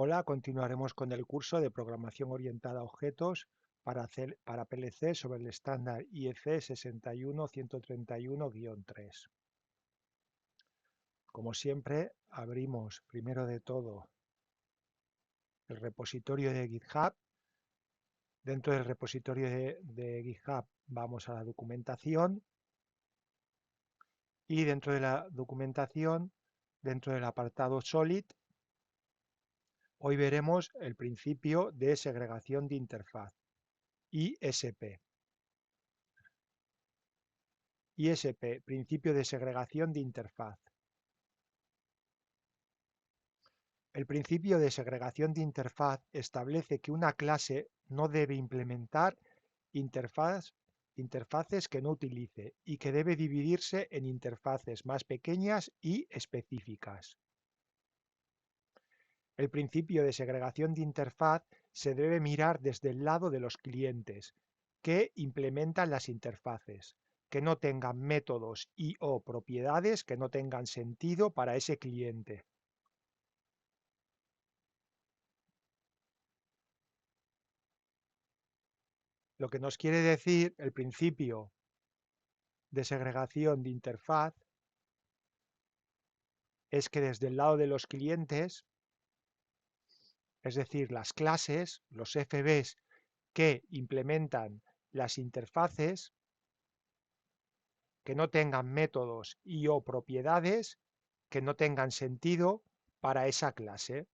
Hola, continuaremos con el curso de programación orientada a objetos para PLC sobre el estándar IEC 61131-3. Como siempre, abrimos primero de todo el repositorio de GitHub. Dentro del repositorio de GitHub vamos a la documentación y dentro de la documentación, dentro del apartado Solid, hoy veremos el principio de segregación de interfaz, ISP. ISP, principio de segregación de interfaz. El principio de segregación de interfaz establece que una clase no debe implementar interfaces que no utilice y que debe dividirse en interfaces más pequeñas y específicas. El principio de segregación de interfaz se debe mirar desde el lado de los clientes que implementan las interfaces, que no tengan métodos y/o propiedades que no tengan sentido para ese cliente. Lo que nos quiere decir el principio de segregación de interfaz es que desde el lado de los clientes, es decir, las clases, los FBs que implementan las interfaces, que no tengan métodos y/o propiedades que no tengan sentido para esa clase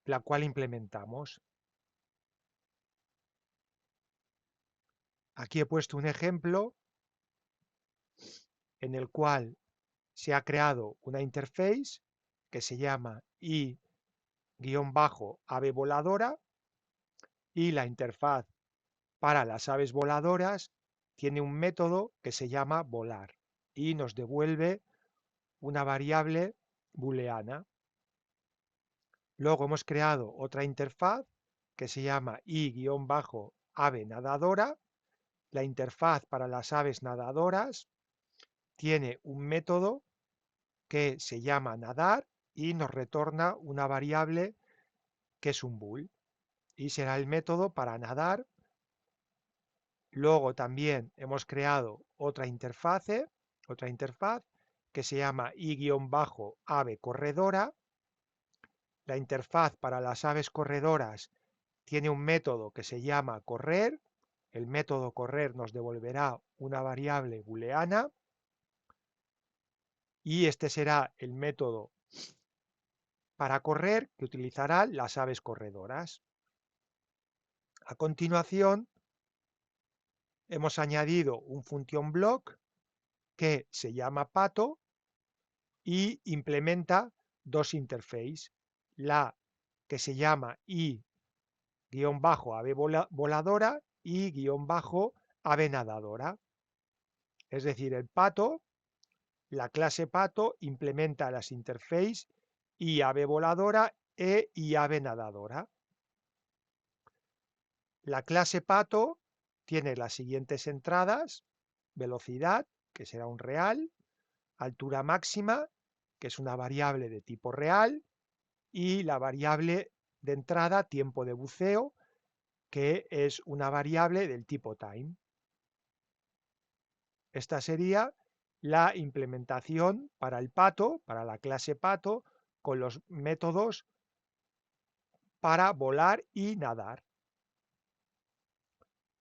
la cual implementamos. Aquí he puesto un ejemplo en el cual se ha creado una interface que se llama i-ave voladora y la interfaz para las aves voladoras tiene un método que se llama volar y nos devuelve una variable booleana. Luego hemos creado otra interfaz que se llama i-ave nadadora. La interfaz para las aves nadadoras tiene un método que se llama nadar y nos retorna una variable que es un bool y será el método para nadar. Luego también hemos creado otra interfaz que se llama i-ave corredora. La interfaz para las aves corredoras tiene un método que se llama correr. El método correr nos devolverá una variable booleana y este será el método para correr que utilizarán las aves corredoras. A continuación, hemos añadido un function block que se llama pato y implementa dos interfaces, la que se llama i-ave voladora y-ave nadadora. Es decir, el pato, la clase pato, implementa las interfaces i-ave voladora e i-ave nadadora. La clase pato tiene las siguientes entradas: velocidad, que será un real, altura máxima, que es una variable de tipo real, y la variable de entrada tiempo de buceo, que es una variable del tipo time. Esta sería la implementación para el pato, para la clase pato, con los métodos para volar y nadar.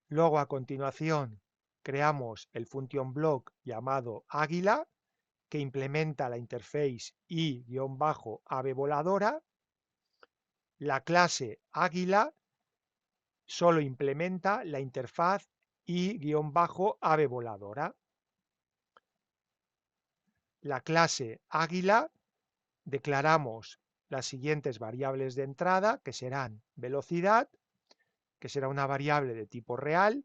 Luego, a continuación, creamos el function block llamado águila, que implementa la interface i-ave voladora. La clase águila solo implementa la interfaz i-ave voladora. La clase águila declaramos las siguientes variables de entrada, que serán velocidad, que será una variable de tipo real,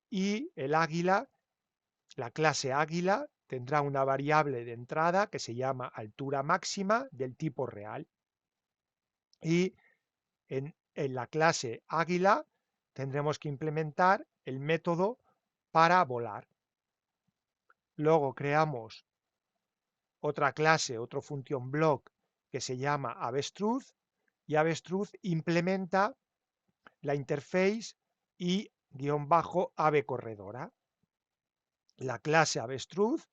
y el águila, la clase águila, tendrá una variable de entrada que se llama altura máxima del tipo real. Y en la clase águila tendremos que implementar el método para volar. Luego creamos otra clase, otro function block que se llama avestruz, y avestruz implementa la interface y guión bajo ave corredora. La clase avestruz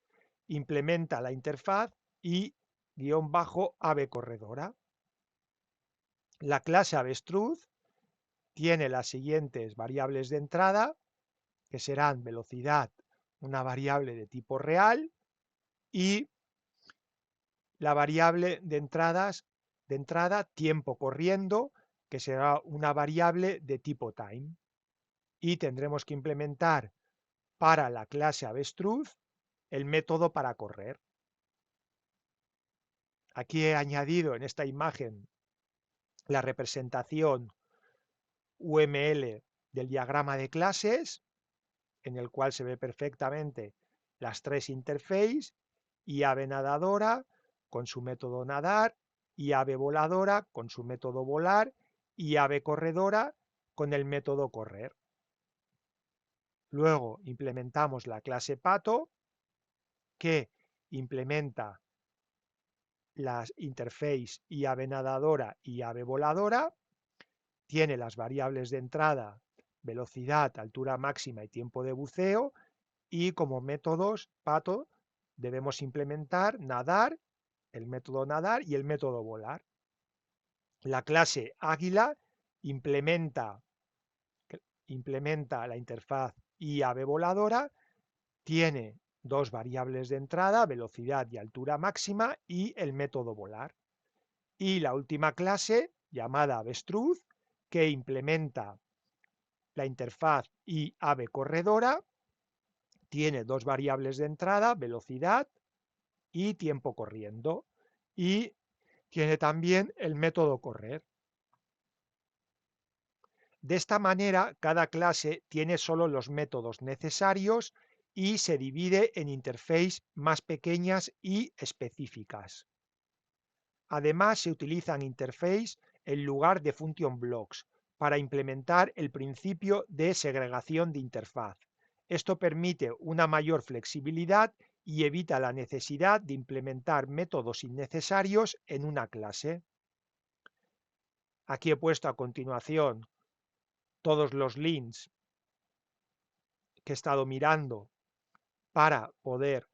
implementa la interfaz y guión bajo ave corredora. La clase avestruz tiene las siguientes variables de entrada, que serán velocidad, una variable de tipo real, y la variable de entrada tiempo corriendo, que será una variable de tipo time. Y tendremos que implementar para la clase avestruz el método para correr. Aquí he añadido en esta imagen la representación UML del diagrama de clases, en el cual se ve perfectamente las tres interfaces, y ave nadadora con su método nadar, y ave voladora con su método volar, y ave corredora con el método correr. Luego implementamos la clase pato, que implementa las interface y ave nadadora y ave voladora, tiene las variables de entrada, velocidad, altura máxima y tiempo de buceo, y como métodos pato debemos implementar nadar, el método nadar y el método volar. La clase águila implementa, implementa la interfaz y ave voladora, tiene dos variables de entrada, velocidad y altura máxima, y el método volar. Y la última clase, llamada avestruz, que implementa la interfaz y ave corredora, tiene dos variables de entrada, velocidad y tiempo corriendo, y tiene también el método correr. De esta manera, cada clase tiene solo los métodos necesarios y se divide en interfaces más pequeñas y específicas. Además, se utilizan interfaces en lugar de function blocks para implementar el principio de segregación de interfaz. Esto permite una mayor flexibilidad y evita la necesidad de implementar métodos innecesarios en una clase. Aquí he puesto a continuación todos los links que he estado mirando para poder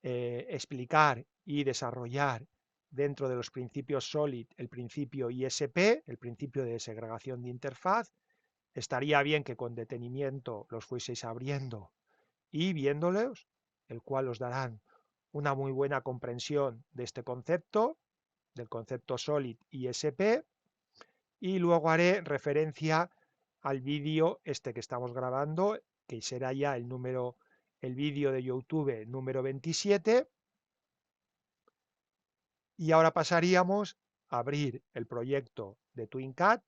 explicar y desarrollar dentro de los principios SOLID el principio ISP, el principio de segregación de interfaz. Estaría bien que con detenimiento los fueseis abriendo y viéndolos, el cual os darán una muy buena comprensión de este concepto, del concepto SOLID ISP, y luego haré referencia al vídeo este que estamos grabando, que será ya el vídeo de YouTube número 27. Y ahora pasaríamos a abrir el proyecto de TwinCAD.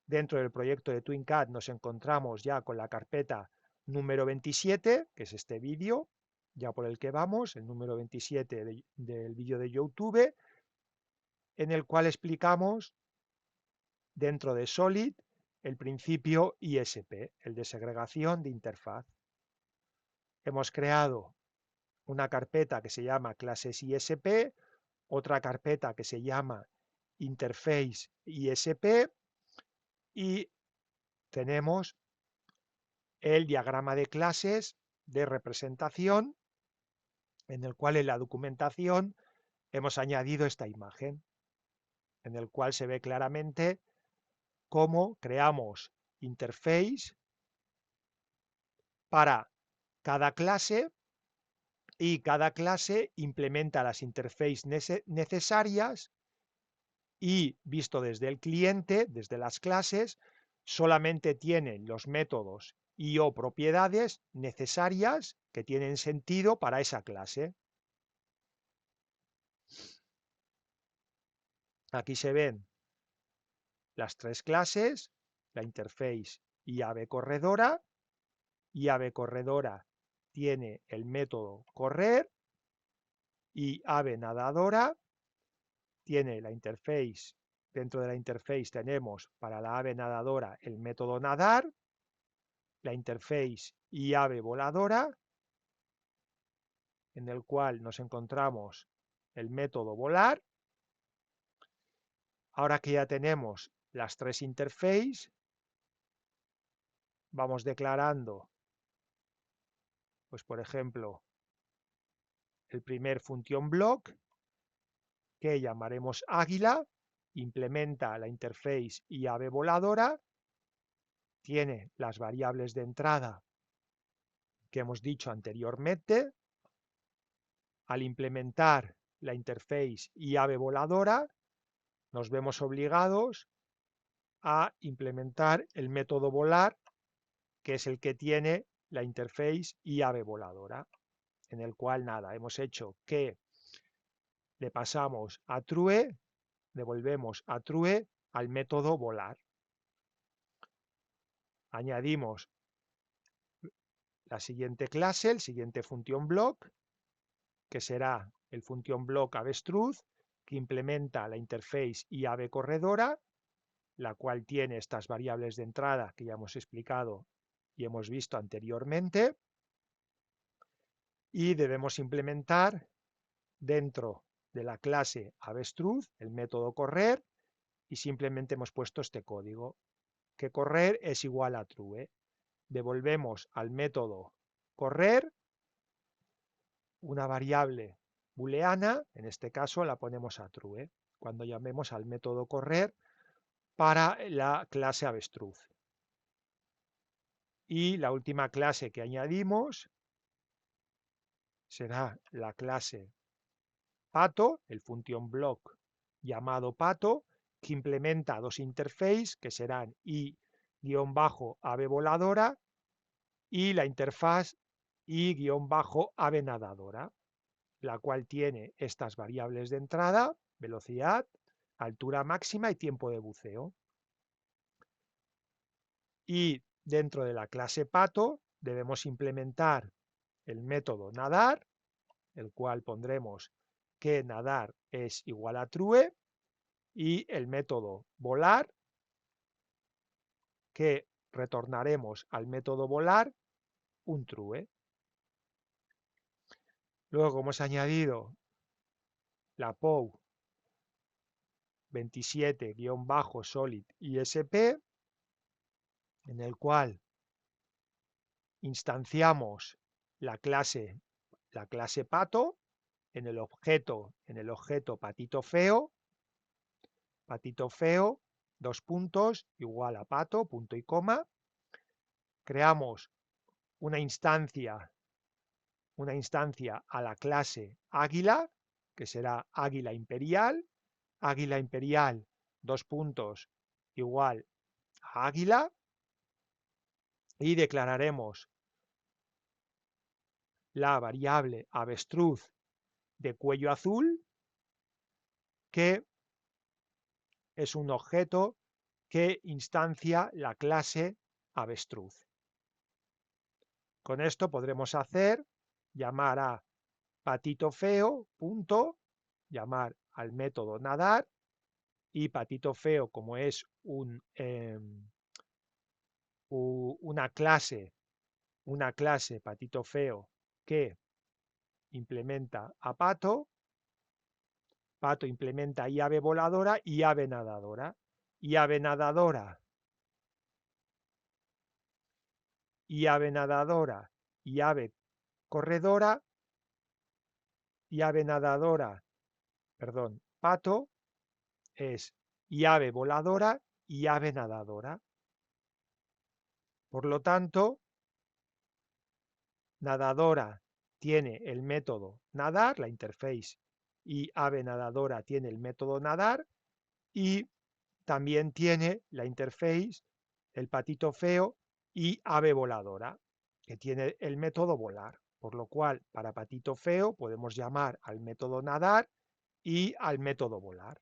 Dentro del proyecto de TwinCAD nos encontramos ya con la carpeta número 27, que es este vídeo, ya por el que vamos, el número 27 del vídeo de YouTube, en el cual explicamos dentro de SOLID el principio ISP, el de segregación de interfaz. Hemos creado una carpeta que se llama clases ISP, otra carpeta que se llama interface ISP, y tenemos el diagrama de clases de representación, en el cual en la documentación hemos añadido esta imagen, en el cual se ve claramente cómo creamos interface para cada clase, y cada clase implementa las interfaces necesarias, y visto desde el cliente, desde las clases, solamente tienen los métodos y o propiedades necesarias que tienen sentido para esa clase. Aquí se ven las tres clases, la interface y ave corredora, y ave corredora tiene el método correr, y ave nadadora tiene la interface. Dentro de la interface tenemos para la ave nadadora el método nadar, la interface y ave voladora en el cual nos encontramos el método volar. Ahora que ya tenemos las tres interfaces, vamos declarando, pues por ejemplo, el primer función block, que llamaremos águila, implementa la interface y ave voladora, tiene las variables de entrada que hemos dicho anteriormente. Al implementar la interface y ave voladora, nos vemos obligados a implementar el método volar, que es el que tiene la interface y ave voladora, en el cual nada, hemos hecho que le pasamos a true, devolvemos a true al método volar. Añadimos la siguiente clase, el siguiente función block, que será el función block avestruz, que implementa la interface y ave corredora, la cual tiene estas variables de entrada que ya hemos explicado y hemos visto anteriormente, y debemos implementar dentro de la clase avestruz el método correr, y simplemente hemos puesto este código, que correr es igual a true. Devolvemos al método correr una variable booleana, en este caso la ponemos a true, cuando llamemos al método correr para la clase avestruz. Y la última clase que añadimos será la clase pato, el función block llamado pato, que implementa dos interfaces que serán i-ave voladora y la interfaz i-ave nadadora, la cual tiene estas variables de entrada, velocidad, altura máxima y tiempo de buceo. Y dentro de la clase pato debemos implementar el método nadar, el cual pondremos que nadar es igual a true, y el método volar, que retornaremos al método volar un true. Luego hemos añadido la POU 27-solid ISP, en el cual instanciamos la clase pato en el objeto patito feo, dos puntos, igual a pato, punto y coma. Creamos una instancia a la clase águila, que será águila imperial, dos puntos, igual a águila, y declararemos la variable avestruz de cuello azul, que es un objeto que instancia la clase avestruz. Con esto podremos llamar a patito feo, punto, llamar al método nadar, y patito feo, como es una clase patito feo que implementa a pato implementa y ave voladora y ave nadadora, y ave nadadora y ave corredora y ave nadadora, perdón, pato es y ave voladora y ave nadadora. Por lo tanto, nadadora tiene el método nadar, la interface, y ave nadadora tiene el método nadar, y también tiene la interface el patito feo y ave voladora, que tiene el método volar. Por lo cual, para patito feo podemos llamar al método nadar y al método volar.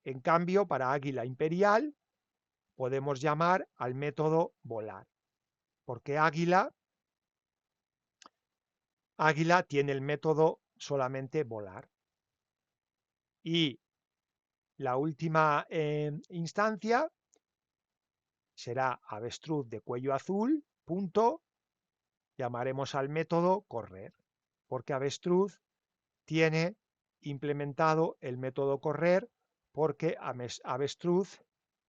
En cambio, para águila imperial podemos llamar al método volar, porque águila tiene el método solamente volar. Y la última instancia será avestruz de cuello azul, punto, llamaremos al método correr. porque avestruz tiene implementado el método correr porque avestruz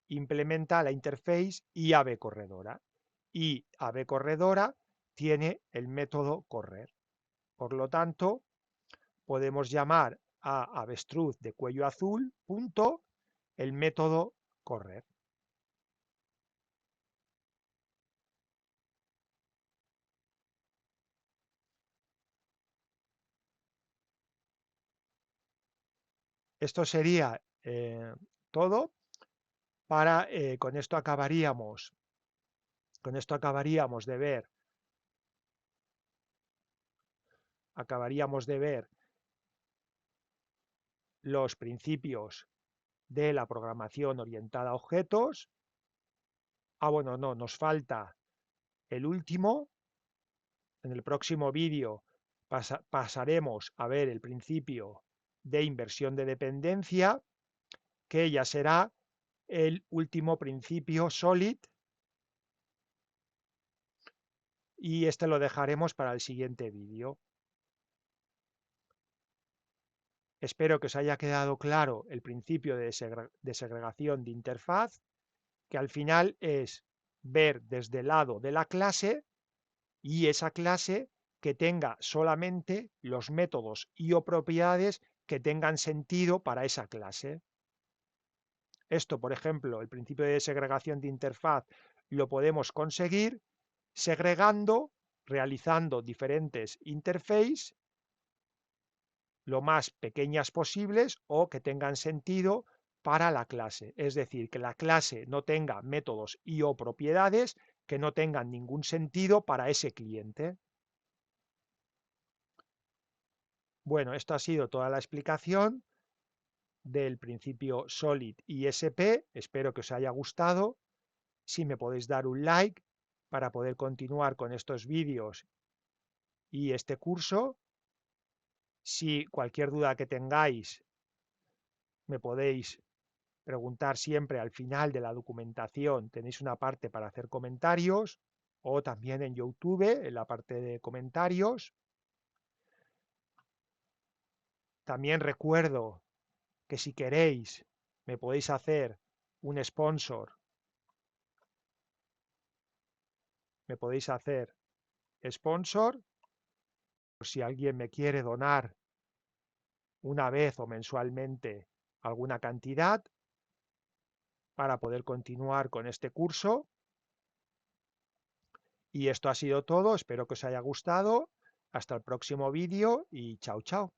implementa la interface IAB corredora y AB corredora tiene el método correr. Por lo tanto, podemos llamar a avestruz de cuello azul punto el método correr. Esto sería todo para con esto acabaríamos de ver los principios de la programación orientada a objetos. Bueno, no, nos falta el último. En el próximo vídeo pasaremos a ver el principio de inversión de dependencia, que ya será el último principio SOLID, y este lo dejaremos para el siguiente vídeo. Espero que os haya quedado claro el principio de segregación de interfaz, que al final es ver desde el lado de la clase y esa clase que tenga solamente los métodos y o propiedades que tengan sentido para esa clase. Esto, por ejemplo, el principio de segregación de interfaz lo podemos conseguir segregando, realizando diferentes interfaces lo más pequeñas posibles o que tengan sentido para la clase. Es decir, que la clase no tenga métodos y o propiedades que no tengan ningún sentido para ese cliente. Bueno, esto ha sido toda la explicación del principio SOLID y SP. Espero que os haya gustado. Si me podéis dar un like para poder continuar con estos vídeos y este curso. Si cualquier duda que tengáis, me podéis preguntar siempre al final de la documentación. Tenéis una parte para hacer comentarios o también en YouTube, en la parte de comentarios. También recuerdo que si queréis, me podéis hacer un sponsor. Me podéis hacer sponsor por si alguien me quiere donar una vez o mensualmente alguna cantidad para poder continuar con este curso. Y esto ha sido todo, espero que os haya gustado. Hasta el próximo vídeo y chao, chao.